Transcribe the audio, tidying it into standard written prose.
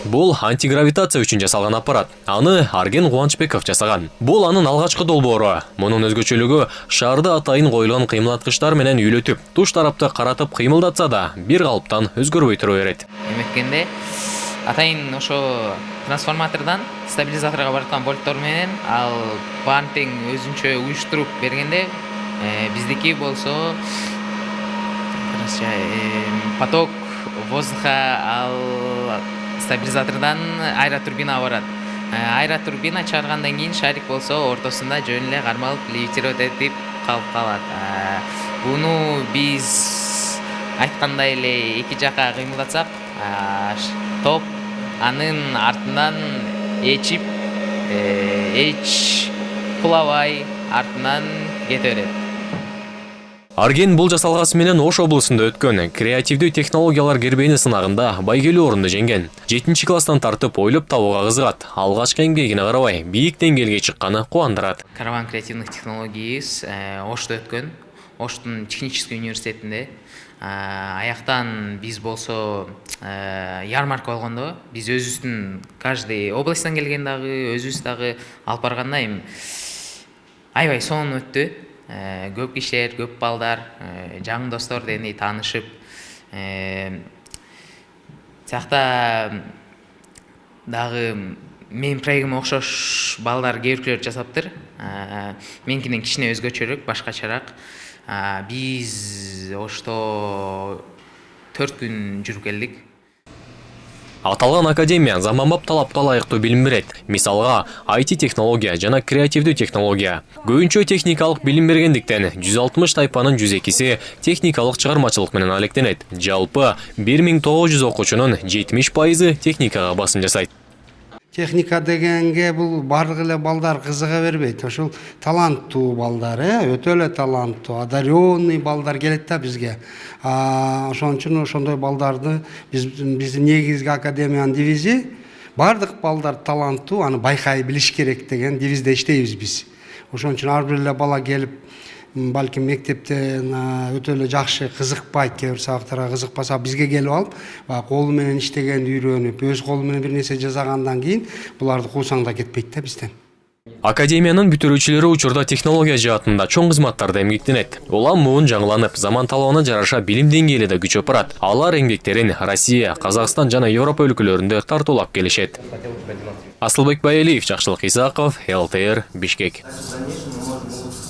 Бул антигравитация үчүн жасалган аппарат. Аны Арген Кубанычбеков жасаган. Бул анын алгачкы долбоору. Мунун өзгөчөлүгү шаарда атайын коюлган кыймылдаткычтар менен үйлөтүп, туш тарапты каратып кыймылдатса да, бир калыптан өзгөрбөй тура берет. Эметкенде атайын ошо трансформатордон стабилизаторго бараткан вольттор менен ал бантың өзүнчө уюштуруп бергенде биздики болсо поток воздуха ал стабилизатордан аэротурбина барат. Аэротурбина чыгаргандан кийин шарик болсо ортосунда жөн эле кармалып левитировать этип калып калат. Буну биз айткандай эле эки жака кыймылдатсак, топ анын артынан эчип, эч кулабай артынан кете берет. Арген бул жасалгасы менен Ош облусунда өткөн креативдүү технологиялар кербени сынагында байгелүү орунду жеңген. 7-класстан тартып ойлоп табууга кызыгат. Алгачкы эмгегине карабай, бийик деңгээлге чыкканы кубандырат. Караван креативных технологий Ошто өткөн. Оштун технический университетинде. Аяктан биз болсо ярмарка болгондо, биз өзүбүздүн каждый областтан келген дагы, өзүбүз дагы алып барганда эми аябай сонун өттү. Көп кишилер, көп балдар, жаңы достор дегендей таанышып, тиякта дагы менин проектиме окшош балдар кээ жасаптыр. Меникинен кичине өзгөчөрөөк, башкачараак. Биз Ошто 4 күн жүрүп келдик. Аталган академия заманбап талапка ылайыктуу билим берет. Мисалга, IT технология жана креативдүү технология. Көбүнчө техникалык билим бергендиктен 160 тайпанын 102си техникалык чыгармачылык менен алектенет. Жалпы 1900 окуучунун 70% техникага басым жасайт. Техника дегенге бул барлык эле балдар кызыга бербейт. Ошол таланттуу балдар, өтө эле таланттуу, одаренный балдар келет да бизге. Ошон үчүн ошондой балдарды биздин негизги академиянын девизи бардык балдар таланттуу, аны байкай билиш керек деген девизде иштейбиз биз. Ошон үчүн ар бир эле бала келип, балким мектептен өтө эле жакшы кызыкпайт, кээ бир сабактарга кызыкпаса бизге келип алып, колу менен иштегенди үйрөнүп, өз колу менен бир нерсе жасагандан кийин буларды куусаң да кетпейт да бизден. Академиянын бүтүрүүчүлөрү учурда технология жаатында чоң кызматтарда эмгектенет. Улам муун жаңыланып, заман талабына жараша билим деңгээли да күчөп барат. Алар эмгектерин Россия, Казакстан жана Европа өлкөлөрүндө тартуулап келишет. Асылбек Байалиев, Жакшылык Исаков, ЛТР, Бишкек.